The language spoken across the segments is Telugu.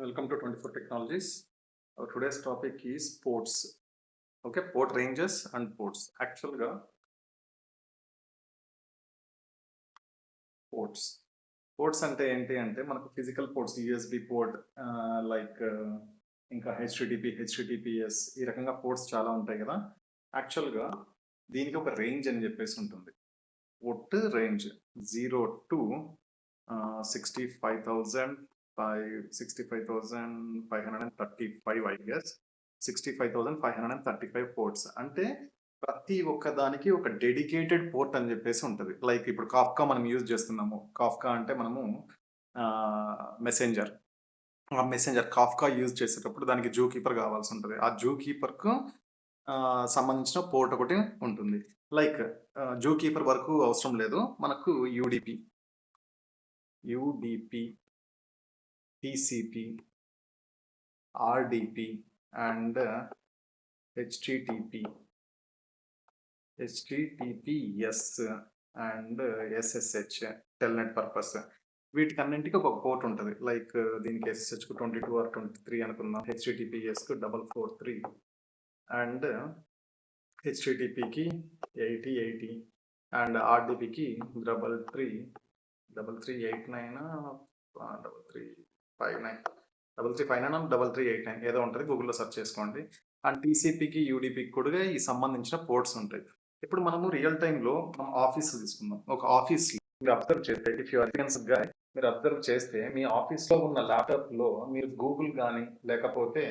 Welcome to 24 Technologies. Our today's topic is ports. Okay, port ranges and ports. Actually, ports. Ports అంటే ఏంటి అంటే మనకు physical ports USB port like ఇంకా హెచ్టిటిపిఎస్ ఈ రకంగా పోర్ట్స్ చాలా ఉంటాయి కదా. యాక్చువల్గా దీనికి ఒక రేంజ్ అని చెప్పేసి ఉంటుంది. Port range 0 to 65,535 I guess 65,535 ports అంటే ప్రతి ఒక్క దానికి ఒక డెడికేటెడ్ పోర్ట్ అని చెప్పేసి ఉంటుంది. లైక్ ఇప్పుడు కాఫ్కా మనం యూజ్ చేస్తున్నాము. కాఫ్కా అంటే మనము మెసెంజర్ ఆ మెసెంజర్ కాఫ్కా యూజ్ చేసేటప్పుడు దానికి జూ కీపర్ కావాల్సి ఉంటుంది. ఆ జూ కీపర్కు సంబంధించిన పోర్ట్ ఒకటి ఉంటుంది. లైక్ జూ కీపర్ వరకు అవసరం లేదు, మనకు UDP TCP RDP and HTTPS and SSH telnet purpose వీటికన్నింటికి ఒక పోర్ట్ ఉంటుంది. లైక్ దీనికి ఎస్ఎస్హెచ్కు 22 or 23 అనుకుందాం, హెచ్టిటిపిఎస్కు 443 అండ్ హెచ్టిటిపికి 80 అండ్ ఆర్డిపికి 3389 ఏదో ఉంటుంది, గూగుల్లో సెర్చ్ చేసుకోండి. అండ్ టీసీపీకి యూడిపికి కూడా ఈ సంబంధించిన పోర్ట్స్ ఉంటాయి. ఇప్పుడు మనము రియల్ టైంలో మనం ఆఫీస్ తీసుకుందాం. ఒక ఆఫీస్ మీరు అబ్జర్వ్ చేస్తే, ఇఫ్ యూ అరియన్స్ గాయ్ మీరు అబ్జర్వ్ చేస్తే మీ ఆఫీస్లో ఉన్న ల్యాప్టాప్లో మీరు గూగుల్ కానీ లేకపోతే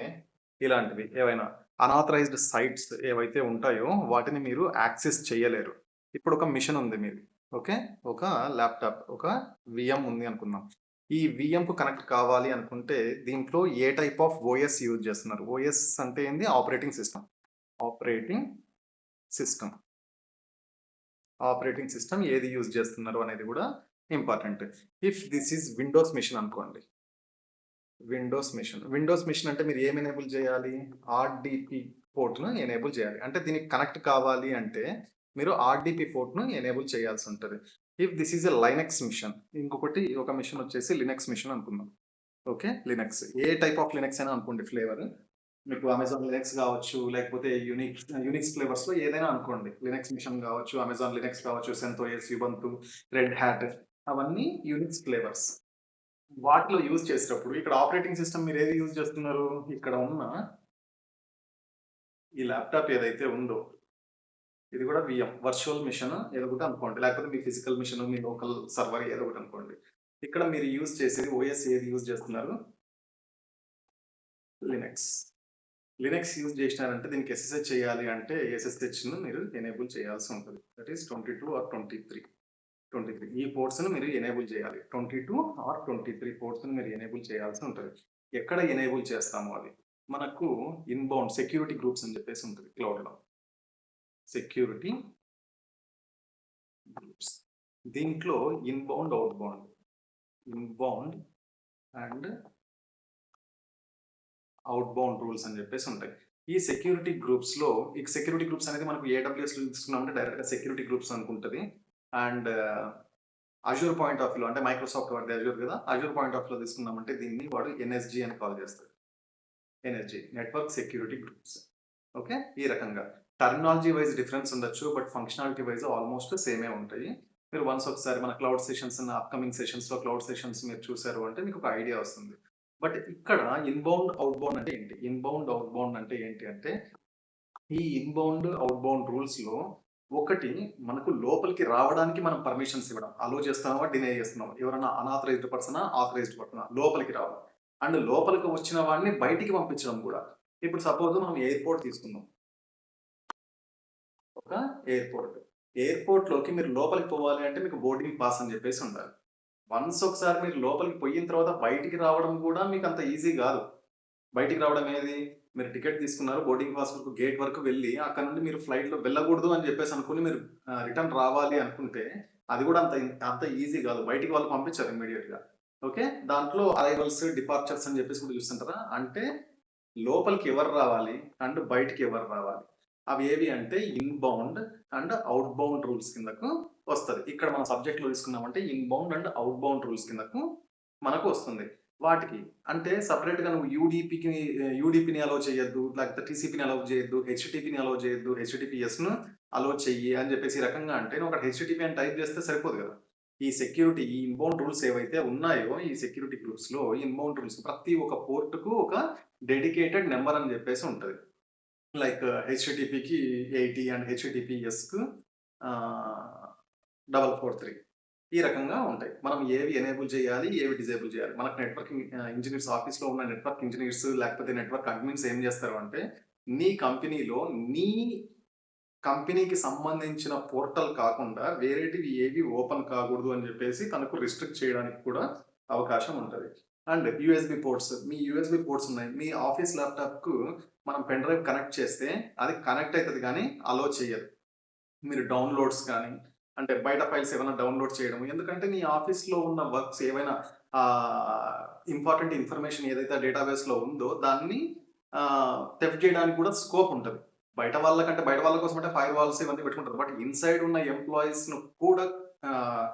ఇలాంటివి ఏవైనా అనాథరైజ్డ్ సైట్స్ ఏవైతే ఉంటాయో వాటిని మీరు యాక్సెస్ చేయలేరు. ఇప్పుడు ఒక మిషన్ ఉంది మీది, ఓకే, ఒక ల్యాప్టాప్, ఒక విఎం ఉంది అనుకుందాం. ఈ విఎంకు కనెక్ట్ కావాలి అనుకుంటే దీంట్లో ఏ టైప్ ఆఫ్ ఓఎస్ యూజ్ చేస్తున్నారు? ఓఎస్ అంటే ఏంది? ఆపరేటింగ్ సిస్టమ్ ఏది యూజ్ చేస్తున్నారు అనేది కూడా important. If this is Windows machine అనుకోండి, విండోస్ మిషన్ అంటే మీరు ఏం ఎనేబుల్ చేయాలి? ఆర్డిపి పోర్ట్ను ఎనేబుల్ చేయాలి. అంటే దీనికి కనెక్ట్ కావాలి అంటే మీరు ఆర్డిపి పోర్ట్ను ఎనేబుల్ చేయాల్సి ఉంటుంది. If this is a Linux machine, ఇంకొకటి ఒక మిషన్ వచ్చేసి లినక్స్ మిషన్ అనుకుందాం. ఓకే, లినక్స్ ఏ టైప్ ఆఫ్ లినక్స్ అయినా అనుకోండి, ఫ్లేవర్ మీకు అమెజాన్ లినక్స్ కావచ్చు, లేకపోతే యూనిక్స్ ఫ్లేవర్స్లో ఏదైనా అనుకోండి. లినక్స్ మిషన్ కావచ్చు, అమెజాన్ లినక్స్ కావచ్చు, సెంతోస్, యుబంతు, రెడ్ హ్యాట్, అవన్నీ యూనిక్స్ ఫ్లేవర్స్. వాటిలో యూజ్ చేసేటప్పుడు ఇక్కడ ఆపరేటింగ్ సిస్టమ్ మీరు ఏది యూజ్ చేస్తున్నారు? ఇక్కడ ఉన్న ఈ ల్యాప్టాప్ ఏదైతే ఉందో ఇది కూడా విఎం వర్చువల్ మిషన్ ఏదో ఒకటి అనుకోండి, లేకపోతే మీ ఫిజికల్ మిషన్, మీ లోకల్ సర్వర్ ఏదో ఒకటి అనుకోండి. ఇక్కడ మీరు యూజ్ చేసేది ఓఎస్ ఏది యూజ్ చేస్తున్నారు? లినక్స్ యూజ్ చేసినారంటే దీనికి ఎస్ఎస్హెచ్ చేయాలి అంటే ఎస్ఎస్హెచ్ను మీరు ఎనేబుల్ చేయాల్సి ఉంటుంది. దట్ ఈస్ 22 or 23 ఈ పోర్ట్స్ను మీరు ఎనేబుల్ చేయాలి. 22 or 23 పోర్ట్స్ను మీరు ఎనేబుల్ చేయాల్సి ఉంటుంది. ఎక్కడ ఎనేబుల్ చేస్తామో అది మనకు ఇన్బౌండ్ సెక్యూరిటీ గ్రూప్స్ అని చెప్పేసి ఉంటుంది క్లౌడ్లో. సెక్యూరిటీ గ్రూప్స్ దీంట్లో ఇన్బౌండ్ అండ్ అవుట్బౌండ్ రూల్స్ అని చెప్పేసి ఉంటాయి. ఈ సెక్యూరిటీ గ్రూప్స్లో ఈ సెక్యూరిటీ గ్రూప్స్ అనేది మనకు ఏడబ్ల్యూఎస్లో తీసుకున్నామంటే డైరెక్ట్గా సెక్యూరిటీ గ్రూప్స్ అనుకుంటుంది. And Azure point of view అంటే మైక్రోసాఫ్ట్ వాడితే అజూర్ కదా, అజూర్ పాయింట్ ఆఫ్ వ్యూలో తీసుకున్నామంటే దీన్ని వాడు ఎన్ఎస్జి అని కాల్ చేస్తారు. NSG network security groups. Okay, ఈ రకంగా టర్మినాలజీ వైజ్ డిఫరెన్స్ ఉండొచ్చు, బట్ ఫంక్షనాలిటీ వైజ్ ఆల్మోస్ట్ సేమే ఉంటాయి. మీరు వన్స్ ఒకసారి మన క్లౌడ్ సెషన్స్ అప్కమింగ్ సెషన్స్లో క్లౌడ్ సెషన్స్ మీరు చూసారు అంటే మీకు ఒక ఐడియా వస్తుంది. బట్ ఇక్కడ ఇన్బౌండ్ అవుట్బౌండ్ అంటే ఏంటి? అంటే ఈ ఇన్బౌండ్ అవుట్బౌండ్ రూల్స్లో ఒకటి మనకు లోపలికి రావడానికి మనం పర్మిషన్స్ ఇవ్వడం, అలో చేస్తున్నామా డినై చేస్తున్నామా, ఎవరైనా అనాథరైజ్డ్ పర్సనా ఆథరైజ్డ్ పర్సనా లోపలికి రావడం, అండ్ లోపలికి వచ్చిన వాడిని బయటికి పంపించడం కూడా. ఇప్పుడు సపోజ్ మనం ఎయిర్పోర్ట్ తీసుకుందాం, ఒక ఎయిర్పోర్ట్లోకి మీరు లోపలికి పోవాలి అంటే మీకు బోర్డింగ్ పాస్ అని చెప్పేసి ఉండాలి. వన్స్ ఒకసారి మీరు లోపలికి పోయిన తర్వాత బయటికి రావడం కూడా మీకు అంత ఈజీ కాదు. బయటికి రావడం ఏది? మీరు టికెట్ తీసుకున్నారు, బోర్డింగ్ పాస్ వరకు గేట్ వరకు వెళ్ళి అక్కడ నుండి మీరు ఫ్లైట్లో వెళ్ళకూడదు అని చెప్పేసి అనుకుని మీరు రిటర్న్ రావాలి అనుకుంటే అది కూడా అంత ఈజీ కాదు. బయటికి వాళ్ళు పంపించారు ఇమ్మీడియట్గా. ఓకే, దాంట్లో అరైవల్స్, డిపార్చర్స్ అని చెప్పేసి కూడా చూస్తుంటారా? అంటే లోపలికి ఎవరు రావాలి అండ్ బయటికి ఎవరు రావాలి, అవి ఏవి అంటే ఇన్బౌండ్ అండ్ అవుట్బౌండ్ రూల్స్ కిందకు వస్తుంది. ఇక్కడ మన సబ్జెక్ట్లో తీసుకున్నామంటే ఇన్బౌండ్ అండ్ అవుట్బౌండ్ రూల్స్ కిందకు మనకు వస్తుంది. వాటికి. అంటే సెపరేట్‌గా నువ్వు యూడీపీని అలౌ చేయొద్దు. లేకపోతే టీసీపీని అలౌ చేయొద్దు. హెచ్‌టిటిపిని అలౌ చేయొద్దు. హెచ్‌టిటిపిఎస్‌ను అలౌ చెయ్యి అని చెప్పేసి ఈ రకంగా అంటే నువ్వు అక్కడ హెచ్‌టిటిపి అని టైప్ చేస్తే సరిపోదు కదా! ఈ ఇన్‌బౌండ్ రూల్స్ ఏవైతే ఉన్నాయో ఈ సెక్యూరిటీ గ్రూప్స్‌లో ఇన్‌బౌండ్ రూల్స్ ప్రతి ఒక్క పోర్ట్‌కు ఒక డెడికేటెడ్ నంబర్ అని చెప్పేసి ఉంటది. లైక్ హెచ్‌టిటిపికి 80 అండ్ హెచ్‌టిటిపిఎస్‌కు 443 ఈ రకంగా ఉంటాయి. మనం ఏవి ఎనేబుల్ చేయాలి, ఏవి డిజేబుల్ చేయాలి. మనకు ఇంజినీర్స్ ఆఫీస్‌లో ఉన్న నెట్వర్క్ ఇంజినీర్స్ లేకపోతే నెట్వర్క్ అడ్మిన్స్ ఏం చేస్తారు అంటే, నీ కంపెనీలో నీ కంపెనీకి సంబంధించిన పోర్టల్ కాకుండా వేరేటివి ఏవి ఓపెన్ కాకూడదు అని చెప్పేసి తనకు రిస్ట్రిక్ట్ చేయడానికి కూడా అవకాశం ఉంటది. అండ్ యూఎస్‌బి పోర్ట్స్ ఉన్నాయి. మీ ఆఫీస్ ల్యాప్‌టాప్‌కు మనం పెన్ డ్రైవ్ కనెక్ట్ చేస్తే అది కనెక్ట్ అయితది గానీ అలో చెయ్యదు. మీరు డౌన్‌లోడ్స్ కానీ, అంటే బయట ఫైల్స్ ఏమైనా డౌన్‌లోడ్ చేయడం. ఎందుకంటే నీ ఆఫీస్‌లో ఉన్న వర్క్స్ ఏవైనా ఇంపార్టెంట్ ఇన్ఫర్మేషన్ ఏదైతే డేటాబేస్‌లో ఉందో దాన్ని థెఫ్ట్ చేయడానికి కూడా స్కోప్ ఉంటది. బయట వాళ్ళ కోసం అంటే ఫైర్ వాల్స్ ఇవన్నీ పెట్టుకుంటారు. బట్ ఇన్‌సైడ్ ఉన్న ఎంప్లాయీస్‌ను కూడా ఆహ్,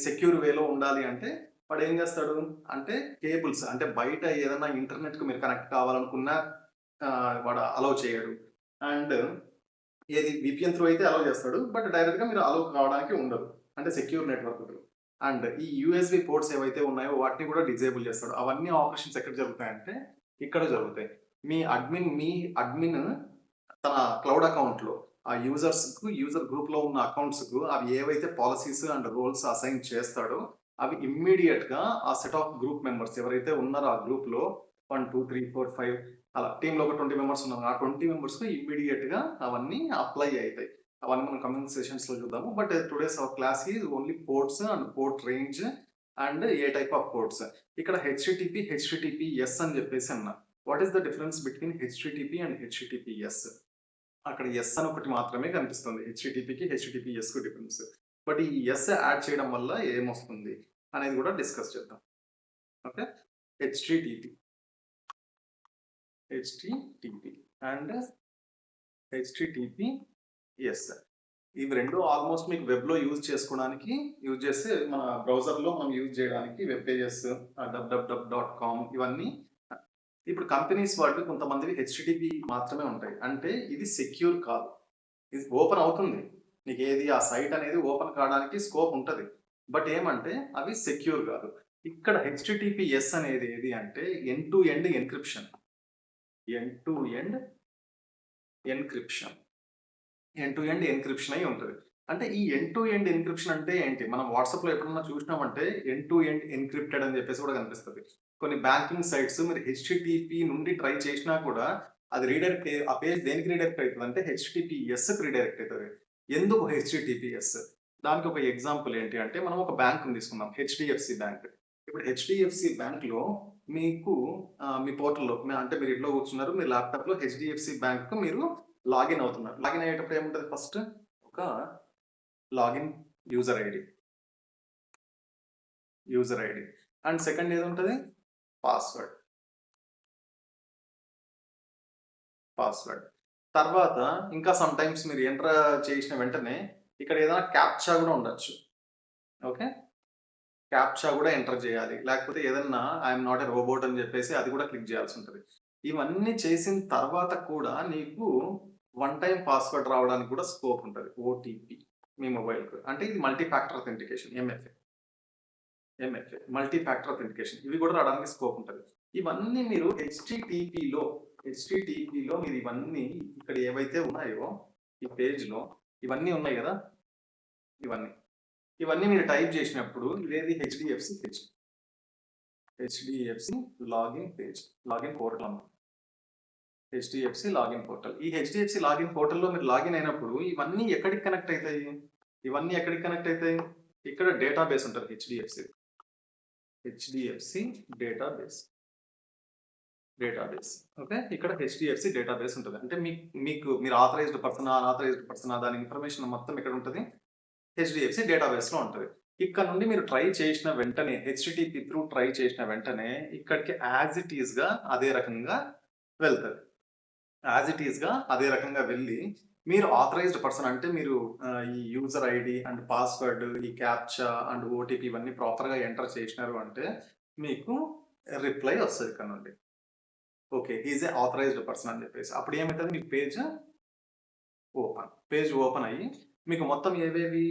సెక్యూర్ వేలో ఉండాలి అంటే వాడేం చేస్తాడు అంటే కేబుల్స్ అంటే బయట ఏదైనా ఇంటర్నెట్‌కి మీరు కనెక్ట్ కావాలనుకున్నా వాడు అలౌ చేయడు. అండ్ విపిఎన్ త్రూ అయితే అలౌ చేస్తాడు. బట్ డైరెక్ట్‌గా మీరు అలౌ కావడానికి ఉండదు. అంటే సెక్యూర్ నెట్వర్క్ త్రూ. అండ్ ఈ యూఎస్‌బి పోర్ట్స్ ఏవైతే ఉన్నాయో వాటిని కూడా డిజేబుల్ చేస్తాడు. అవన్నీ ఆపరేషన్స్ ఎక్కడ జరుగుతాయంటే ఇక్కడ జరుగుతాయి. మీ అడ్మిన్ తన క్లౌడ్ అకౌంట్‌లో ఆ యూజర్ గ్రూప్‌లో ఉన్న అకౌంట్స్‌కు అవి ఏవైతే పాలిసీస్ అండ్ రోల్స్ అసైన్ చేస్తాడో అవి ఇమ్మీడియేట్‌గా ఆ సెట్ ఆఫ్ గ్రూప్ మెంబర్స్ ఎవరైతే ఉన్నారో ఆ గ్రూప్‌లో 1, 2, 3, 4, 5 అలా టీమ్‌లో ఒక 20 మెంబర్స్ ఉన్నారు. ఆ 20 మెంబర్స్‌కి ఇమ్మీడియేట్‌గా అవన్నీ అప్లై అయితాయి. అవన్నీ మనం కమింగ్ సెషన్స్‌లో చూద్దాము. But today's hour class is only ports and port range and A type of ports. ఇక్కడ హెచ్‌టిటిపిఎస్ అని చెప్పేసి అన్నా. What is the difference between HTTP and HTTPS? అక్కడ ఎస్ అని ఒకటి మాత్రమే కనిపిస్తుంది. హెచ్‌టిటిపికి, హెచ్‌టిటిపిఎస్‌కు డిఫరెన్స్. బట్ ఈ ఎస్ యాడ్ చేయడం వల్ల ఏమొస్తుంది అనేది కూడా డిస్కస్ చేద్దాం. ఓకే. HTTP and HTTPS. ఇవి 2 ఆల్మోస్ట్ మీకు వెబ్‌లో యూజ్ చేస్తే మన బ్రౌజర్‌లో మనం యూజ్ చేయడానికి వెబ్ పేజెస్ www.com ఇవన్నీ ఇప్పుడు కంపెనీస్ వాళ్ళు కొంతమందివి హెచ్‌టిటిపి మాత్రమే ఉంటాయి. అంటే ఇది సెక్యూర్ కాదు. ఇది ఓపెన్ అవుతుంది. నీకేది ఆ సైట్ అనేది ఓపెన్ కావడానికి స్కోప్ ఉంటది. బట్ ఏమంటే అవి సెక్యూర్ కాదు. ఇక్కడ హెచ్‌టిటిపిఎస్ అనేది ఏది అంటే end to end encryption. End to end encryption. End to end encryption అయి ఉంటది. అంటే ఈ ఎండ్ టు ఎండ్ ఎన్క్రిప్షన్ అంటే ఏంటి? మనం వాట్సాప్‌లో ఎప్పుడన్నా చూసినామంటే ఎండ్ టు ఎండ్ ఎన్క్రిప్టెడ్ అని చెప్పేసి కూడా కనిపిస్తది. కొన్ని బ్యాంకింగ్ సైట్స్ మీరు హెచ్‌టిటిపి నుండి ట్రై చేసినా కూడా అది ఆ పేజ్ దేనికి రీడైరెక్ట్ అయితదంటే హెచ్‌టిటిపిఎస్‌కి రీడైరెక్ట్ అయితది. ఎందుకు హెచ్‌టిటిపిఎస్? దానికి ఒక ఎగ్జాంపుల్ ఏంటి అంటే మనం ఒక బ్యాంక్‌ని తీసుకుందాం. HDFC bank. ఇప్పుడు హెచ్‌డిఎఫ్‌సి బ్యాంక్‌లో మీకు మీ పోర్టల్‌లో అంటే మీరు ఇంట్లో కూర్చున్నారు. మీ ల్యాప్‌టాప్‌లో హెచ్‌డిఎఫ్‌సి బ్యాంక్‌కు మీరు లాగిన్ అవుతున్నారు. లాగిన్ అయ్యేటప్పుడు ఏముంటది ఫస్ట్ ఒక login user ID. And second ఏదుంటది? పాస్వర్డ్. తర్వాత ఇంకా సమ్‌టైమ్స్ మీరు ఎంటర్ చేసిన వెంటనే ఇక్కడ ఏదైనా క్యాప్చా గూడా ఉండొచ్చు. ఓకే. క్యాప్చా గూడా ఎంటర్ చేయాలి. లేకపోతే ఏదన్నా ఐయామ్ నాట్ ఎ రోబోట్ అని చెప్పేసి అది కూడా క్లిక్ చేయాల్సుంటది. ఇవన్నీ చేసిన తర్వాత కూడా నీకు వన్ టైమ్ పాస్వర్డ్ రావడానికి కూడా స్కోప్ ఉంటది. ఓటీపీ మీ మొబైల్‌కు. అంటే ఇది multi factor authentication multi factor authentication. ఇవి కూడా రావడానికి స్కోప్ ఉంటది. ఇవన్నీ మీరు హెచ్‌టిటిపిలో మీరు ఇవన్నీ ఇక్కడ ఏవైతే ఉన్నాయో ఈ పేజ్‌లో ఇవన్నీ ఉన్నాయి గదా! ఇవన్నీ. ఇవన్నీ మీరు టైప్ చేసినప్పుడు ఇదేది హెచ్‌డిఎఫ్‌సి లాగిన్ పోర్టల్ అన్నమాట. HDFC login portal. ఈ హెచ్‌డిఎఫ్‌సి లాగిన్ పోర్టల్‌లో మీరు లాగిన్ అయినప్పుడు ఇవన్నీ ఎక్కడికి కనెక్ట్ అయితాయి? ఇక్కడ డేటాబేస్ ఉంటది హెచ్‌డిఎఫ్‌సి డేటాబేస్. ఓకే. ఇక్కడ హెచ్‌డిఎఫ్‌సి డేటాబేస్ ఉంటది. అంటే మీరు ఆథరైజ్డ్ పర్సనా? అనాథరైజ్డ్ పర్సనా? దాని ఇన్ఫర్మేషన్ మొత్తం ఎక్కడ ఉంటది? హెచ్‌డిఎఫ్‌సి డేటాబేస్‌లో ఉంటది. ఇక్కడ నుండి మీరు ట్రై చేసిన వెంటనే హెచ్‌టిటిపి త్రూ ట్రై చేసిన వెంటనే ఇక్కడికి యాస్ ఇట్ ఈస్‌గా అదే రకంగా వెళ్తది. అదే రకంగా వెళ్ళి మీరు ఆథరైజ్డ్ పర్సన్ అంటే మీరు ఈ యూజర్ ఐడీ అండ్ పాస్వర్డ్, ఈ క్యాప్చా అండ్ ఓటీపీ ఇవన్నీ ప్రాపర్‌గా ఎంటర్ చేసినారు అంటే మీకు రిప్లై వస్తది ఇక్కడ నుండి. Okay. He is a authorized person అని చెప్పేసి. అప్పుడు ఏమైతది మీ పేజ్ ఓపెన్ అయ్యి మీకు మొత్తం ఏవేవి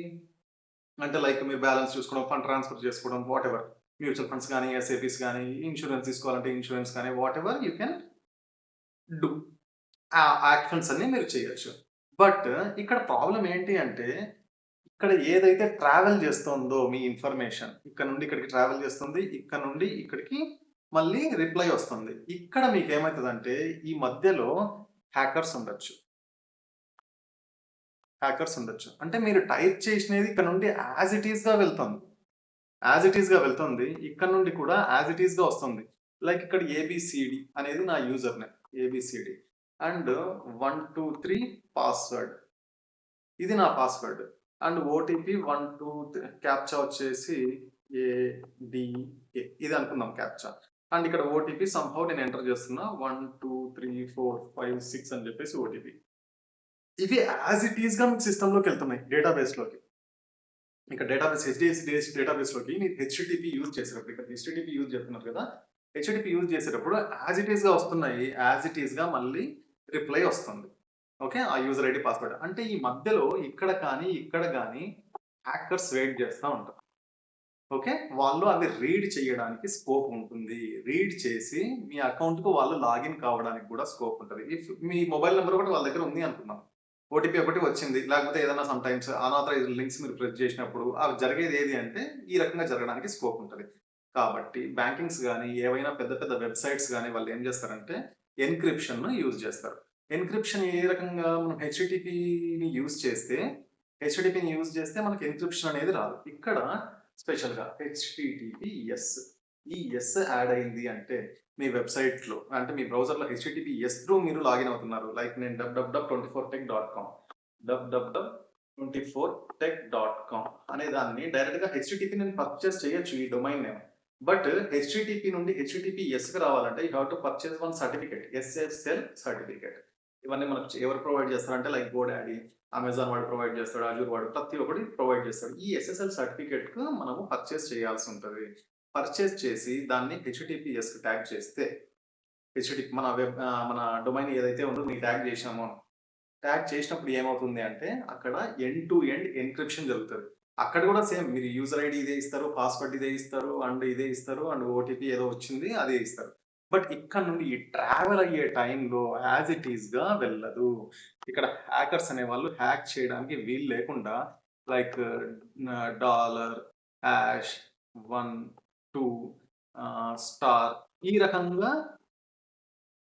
అంటే లైక్ మీరు బ్యాలెన్స్ చూసుకోవడం, ఫండ్ ట్రాన్స్‌ఫర్ చేసుకోవడం, వాటెవర్. మ్యూచువల్ ఫండ్స్ గాని, ఎస్ఐపీస్ గాని, ఇన్స్యూరెన్స్ తీసుకోవాలంటే ఇన్స్యూరెన్స్ గాని, వాటెవర్ యూ కెన్ డూ. ఆ యాక్షన్స్ అన్నీ మీరు చేయొచ్చు. బట్ ఇక్కడ ప్రాబ్లమ్ ఏంటి అంటే, ఇక్కడ ఏదైతే ట్రావెల్ చేస్తుందో మీ ఇన్ఫర్మేషన్, ఇక్కడ నుండి ఇక్కడికి ట్రావెల్ చేస్తుంది. ఇక్కడ నుండి ఇక్కడికి మళ్ళీ రిప్లై వస్తుంది. ఇక్కడ మీకేమైతదంటే, ఈ మధ్యలో హ్యాకర్స్ ఉండొచ్చు. అంటే మీరు టైప్ చేసినది ఇక్కడ నుండి యాజ్ ఇట్ ఈస్‌గా వెళ్తుంది. ఇక్కడ నుండి కూడా యాజ్ ఇట్ ఈస్‌గా వస్తుంది. లైక్ ఇక్కడ ఏబీసీడీ అనేది నా user name. A B C D and 1, 2, 3 password. ఇది నా పాస్వర్డ్. అండ్ ఓటీపీ 1, 2, 3 క్యాప్చా వచ్చేసి ఏడీఏ ఇది అనుకుందాం క్యాప్చా. అండ్ ఇక్కడ ఓటీపీ సమ్‌హౌ నేను ఎంటర్ చేస్తున్నా. 1, 2, 3, 4, 5, 6 అని చెప్పేసి ఓటీపీ. ఇవి యాజ్ ఇట్ ఈస్‌గా మీకు సిస్టమ్‌లోకి వెళ్తున్నాయి డేటాబేస్‌లోకి. ఇక్కడ హెచ్‌డీఎఫ్సీ డేటాబేస్‌లోకి మీరు హెచ్‌టిటిపి యూజ్ చేసేటప్పుడు, ఇక్కడ హెచ్‌టిటిపి యూజ్ చేస్తున్నారు కదా! హెచ్‌టిటిపి యూజ్ చేసేటప్పుడు యాజ్ ఇట్ ఈస్‌గా వస్తున్నాయి. యాజ్ ఇట్ ఈస్‌గా మళ్ళీ రిప్లై వస్తుంది. ఓకే. ఆ యూజర్ ఐడీ, పాస్వర్డ్. అంటే ఈ మధ్యలో ఇక్కడ కానీ, ఇక్కడ గాని హ్యాకర్స్ వెయిట్ చేస్తా ఉంటారు. ఓకే. వాళ్ళు అవి రీడ్ చేయడానికి స్కోప్ ఉంటుంది. రీడ్ చేసి మీ అకౌంట్‌కు వాళ్ళు లాగిన్ కావడానికి కూడా స్కోప్ ఉంటది. మీ మొబైల్ నంబర్ ఒకటి వాళ్ళ దగ్గర ఉంది అనుకుందాం. ఓటీపీ ఒకటి వచ్చింది. లేకపోతే ఏదైనా సమ్ టైమ్స్ అనాథరైజ్డ్ లింక్స్ మీరు ప్రెస్ చేసినప్పుడు అవి జరిగేది ఏది అంటే ఈ రకంగా జరగడానికి స్కోప్ ఉంటది. కాబట్టి బ్యాంకింగ్స్ గాని, ఏవైనా పెద్ద పెద్ద వెబ్‌సైట్స్ గాని వాళ్ళు ఏం చేస్తారంటే ఎన్‌క్రిప్షన్‌ను యూజ్ చేస్తారు. ఎన్‌క్రిప్షన్ ఏ రకంగా మనం హెచ్‌టిటిపిని యూజ్ చేస్తే మనకి ఎన్‌క్రిప్షన్ అనేది రాదు. ఇక్కడ స్పెషల్‌గా హెచ్‌టిటిపిఎస్. ఈ ఎస్ యాడ్ అయింది అంటే మీ వెబ్‌సైట్‌లో అంటే మీ బ్రౌజర్‌లో హెచ్‌టిటిపిఎస్ త్రూ మీరు లాగిన్ అవుతున్నారు. లైక్ నేను www.24tech.com www.24tech.com అనే దాన్ని డైరెక్ట్‌గా హెచ్‌టిటిపి నేను పర్చేస్ చేయొచ్చు ఈ డొమైన్ నేమ్. బట్ హెచ్‌టిటిపి నుండి హెచ్‌టిటిపిఎస్‌కి రావాలంటే you have to purchase one certificate. SSL certificate. ఇవన్నీ మనకు ఎవరు ప్రొవైడ్ చేస్తారంటే లైక్ గోడాడీ, అమెజాన్ వాడు ప్రొవైడ్ చేస్తాడు. అజూర్ వాడు ప్రతి ఒక్కటి ప్రొవైడ్ చేస్తాడు. ఈ ఎస్ఎస్ఎల్ సర్టిఫికేట్‌కు మనము పర్చేస్ చేయాల్సి ఉంటది. పర్చేస్ చేసి దాన్ని హెచ్‌టిటిపిఎస్‌కి ట్యాగ్ చేస్తే మన డొమైన్ ఏదైతే ఉందో మీకు ట్యాగ్ చేసినామో, ట్యాగ్ చేసినప్పుడు ఏమవుతుంది అంటే అక్కడ ఎండ్ టు ఎండ్ ఎన్‌క్రిప్షన్ జరుగుతది. అక్కడ కూడా సేమ్ మీరు యూజర్ ఐడీ ఇదే ఇస్తారు, పాస్వర్డ్ ఇదే ఇస్తారు, అండ్ ఓటీపీ ఏదో వచ్చింది అదే ఇస్తారు. బట్ ఇక్కడ నుండి ఈ ట్రావెల్ అయ్యే టైంలో యాజ్ ఇట్ ఈస్‌గా వెళ్ళదు. ఇక్కడ హ్యాకర్స్ అనేవాళ్ళు హ్యాక్ చేయడానికి వీలు లేకుండా లైక్ డాలర్, హాష్, 1, 2 స్టార్ ఈ రకంగా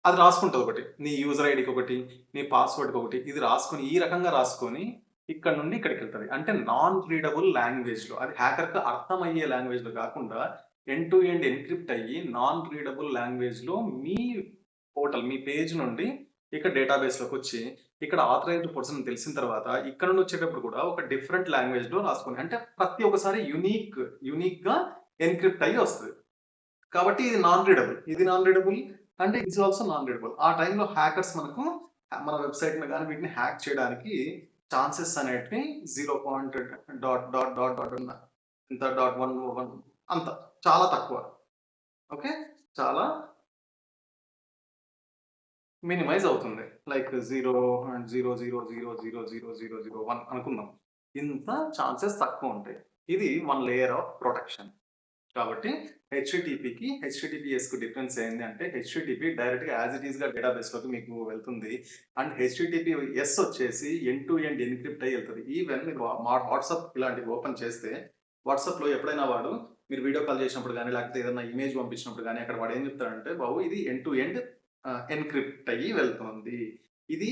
అది రాసుకుంటది ఒకటి. నీ యూజర్ ఐడీకి ఒకటి, నీ పాస్వర్డ్‌కి ఒకటి. ఇది రాసుకొని ఈ రకంగా రాసుకొని ఇక్కడ నుండి ఇక్కడికెళ్తది. అంటే నాన్ రీడబుల్ లాంగ్వేజ్‌లో అది హ్యాకర్‌కి అర్థమయ్యే లాంగ్వేజ్‌లో కాకుండా ఎండ్ టు ఎండ్ ఎన్‌క్రిప్ట్ అయ్యి నాన్ రీడబుల్ లాంగ్వేజ్‌లో మీ మీ పేజ్ నుండి ఇక్కడ డేటాబేస్‌లోకొచ్చి ఇక్కడ ఆథరైజ్డ్ పర్సన్ తెలిసిన తర్వాత ఇక్కడ నుండి వచ్చేటప్పుడు కూడా ఒక డిఫరెంట్ లాంగ్వేజ్‌లో రాసుకొని అంటే ప్రతి ఒక్కసారి యూనిక్‌గా ఎన్‌క్రిప్ట్ అయ్యి వస్తది. కాబట్టి ఇది non readable and it's also non readable. ఆ టైంలో హ్యాకర్స్ మనకు మన వెబ్‌సైట్‌ని గాని వీటిని హ్యాక్ చేయడానికి ఛాన్సెస్ అనేటివి 0. డాట్ డాట్ డాట్ డాట్ ఇంత డాట్ 1 అంత చాలా తక్కువ. ఓకే. చాలా మినిమైజ్ అవుతుంది. లైక్ 0.00000001 అనుకుందాం. ఇంత ఛాన్సెస్ తక్కువుంటాయి. ఇది వన్ లేయర్ ఆఫ్ ప్రొటెక్షన్. కాబట్టి హెచ్‌టిటిపిఎస్‌కి డిఫరెన్స్ ఏంది అంటే హెచ్‌టిటిపి డైరెక్ట్‌గా యాజ్ ఇట్ ఈస్‌గా డేటాబేస్‌లోకి మీకు వెళ్తుంది. అండ్ హెచ్‌టిటిపిఎస్ వచ్చేసి ఎండ్ టు ఎండ్ ఎన్‌క్రిప్ట్ అయ్యి ఎళ్తది. ఈవెన్ మీరు వాట్సాప్ ఇలాంటివి ఓపెన్ చేస్తే వాట్సాప్‌లో ఎప్పుడైనా వాడు మీరు వీడియో కాల్ చేసినప్పుడు గాని, లేకపోతే ఏదైనా ఇమేజ్ పంపించినప్పుడు గాని అక్కడ వాడు ఏం చెప్తాడంటే బాబు ఇది ఎండ్ టు ఎండ్ ఎన్‌క్రిప్ట్ అయ్యి వెళ్తుంది. ఇది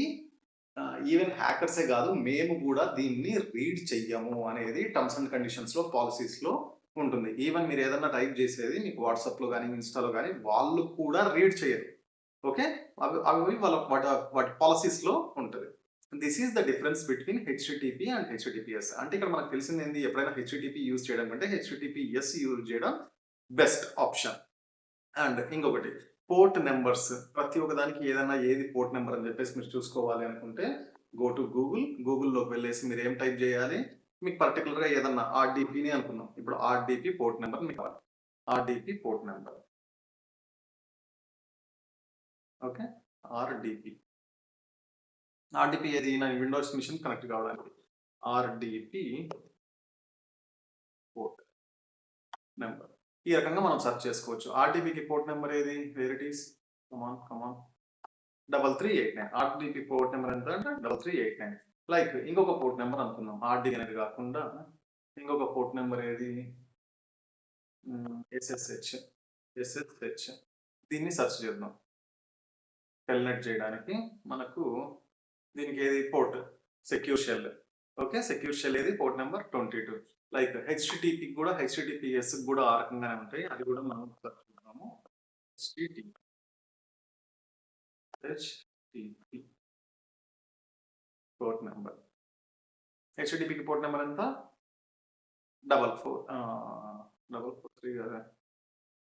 ఈవెన్ హ్యాకర్సే కాదు మేము కూడా దీన్ని రీడ్ చెయ్యము అనేది టర్మ్స్ అండ్ కండిషన్స్‌లో పాలిసీస్‌లో ఉంటుంది. ఈవెన్ మీరు ఏదన్నా టైప్ చేసేది మీకు వాట్సాప్‌లో గాని, ఇన్‌స్టాలో గాని వాళ్ళు కూడా రీడ్ చేయరు. ఓకే. అవి వాటి పాలిసీస్‌లో ఉంటది. This is the difference between HTTP and HTTPS. అంటే ఇక్కడ మనకు తెలిసిందేంది ఎప్పుడైనా హెచ్‌టిటిపి యూజ్ చేయడం కంటే హెచ్‌టిటిపిఎస్ యూజ్ చేయడం బెస్ట్ ఆప్షన్. అండ్ ఇంకొకటి పోర్ట్ నంబర్స్. ప్రతి ఒక్క దానికి ఏది పోర్ట్ నంబర్ అని చెప్పేసి మీరు చూసుకోవాలి అనుకుంటే గో టు గూగుల్‌లోకి వెళ్ళేసి మీరు ఏం టైప్ చేయాలి? మీకు పర్టిక్యులర్‌గా ఏదన్నా ఆర్‌డిపిని అనుకుందాం. ఇప్పుడు ఆర్‌డిపి పోర్ట్ నంబర్ మీకు కావాలి. RDP port number. Okay. RDP ఏది నా విండోస్ మిషన్ కనెక్ట్ కావడానికి ఆర్డిపి పోర్ట్ నెంబర్ ఈ రకంగా మనం సెర్చ్ చేసుకోవచ్చు. ఆర్డిపికి పోర్ట్ నెంబర్ ఏది, where it is, common 3389. RDP port number ఎంత అంటే 3389. లైక్ ఇంకొక పోర్ట్ నెంబర్ అనుకుందాం, ఆర్డి అనేది కాకుండా ఇంకొక పోర్ట్ నెంబర్ ఏది, ఎస్ఎస్హెచ్. దీన్ని సెర్చ్ చేద్దాం. టెల్నెట్ చేయడానికి మనకు దీనికి ఏది port, secure shell. Okay, secure shell ఏది, పోర్ట్ నెంబర్ 22. లైక్ హెచ్టిటిపి కూడా, హెచ్టిటిపిఎస్ కూడా ఆ రకంగానే ఉంటాయి. అది కూడా మనం సెర్చ్ చేద్దాము. హెచ్టిటిపి పోర్ట్ నెంబర్, హెచ్టిటిపికి పోర్ట్ నెంబర్ ఎంత, 443 కదా,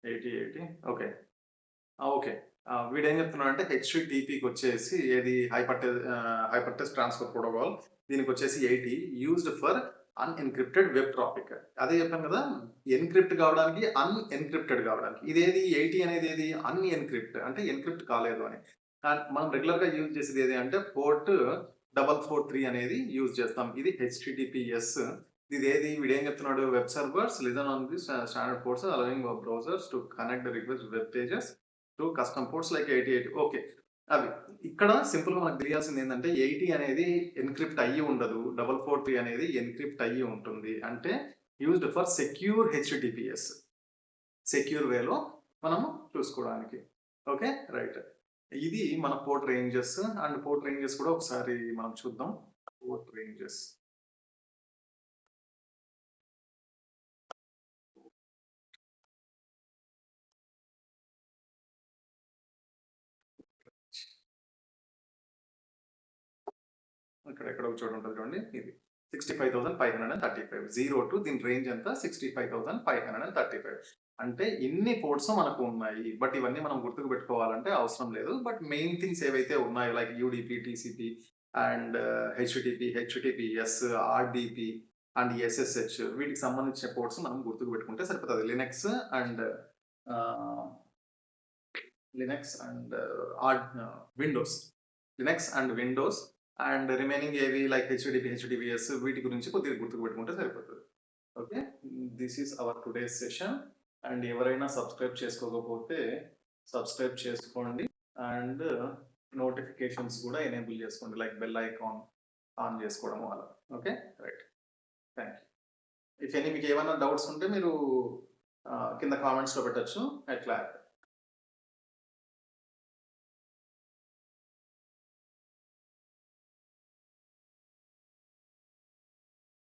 80. Okay okay. వీడు ఏం చెప్తున్నాడు అంటే హెచ్టిటిపికి వచ్చేసి ఏది హైపర్టెక్స్ట్ ట్రాన్స్ఫర్ ప్రోటోకాల్, దీనికి వచ్చేసి 80 యూజ్డ్ ఫర్ అన్ఎన్క్రిప్టెడ్ వెబ్ ట్రాఫిక్. అదే చెప్పాను కదా, ఎన్క్రిప్ట్ కావడానికి, అన్ఎన్క్రిప్టెడ్ కావడానికి. ఇదేది 80 అనేది ఏది, అన్ఎన్క్రిప్ట్ అంటే ఎన్క్రిప్ట్ కాలేదు అని. మనం రెగ్యులర్ గా యూజ్ చేసేది ఏది అంటే పోర్ట్ 443 అనేది యూజ్ చేస్తాం. ఇది హెచ్టిటిపిఎస్. ఇది ఏది, వీడు ఏం చెప్తున్నాడు, web servers listen on the standard ports allowing browsers to connect the request web pages to custom ports like 88. Okay, అవి ఇక్కడ సింపుల్ గా మనకు తెలియాల్సింది ఏంటంటే 80 అనేది ఎన్క్రిప్ట్ అయ్యి ఉండదు, 443 అనేది ఎన్క్రిప్ట్ అయ్యి ఉంటుంది. అంటే used for secure HTTPS, secure వేలో మనము చూసుకోవడానికి. Okay right. ఇది మన port ranges. And port ranges కూడా ఒకసారి మనం చూద్దాం. పోర్ట్ రేంజెస్ ఇక్కడ ఎక్కడో చోట ఉంటుంది చూడండి, ఇది 65,535. 0 to దీని రేంజ్ ఎంత, 65,535. అంటే ఇన్ని పోర్ట్స్ మనకు ఉన్నాయి. బట్ ఇవన్నీ మనం గుర్తుకు పెట్టుకోవాలంటే అవసరం లేదు. బట్ మెయిన్ థింగ్స్ ఏవైతే ఉన్నాయో like UDP, TCP and HTTPS, RDP and SSH, వీటికి సంబంధించిన పోర్ట్స్ మనం గుర్తుకు పెట్టుకుంటే సరిపోతుంది. Linux and Windows and remaining ఏవి లైక్ హెచ్టిటిపిఎస్, వీటి గురించి కొద్దిగా గుర్తుకు పెట్టుకుంటే సరిపోతుంది. Okay, this is our today's session. And ఎవరైనా సబ్స్క్రైబ్ చేసుకోకపోతే సబ్స్క్రైబ్ చేసుకోండి అండ్ నోటిఫికేషన్స్ కూడా ఎనేబుల్ చేసుకోండి, లైక్ బెల్ ఐకాన్ ఆన్ చేసుకోవడం వల్ల. Okay right, thank you. మీకు ఏమైనా డౌట్స్ ఉంటే మీరు కింద కామెంట్స్లో పెట్టచ్చు. I clarify.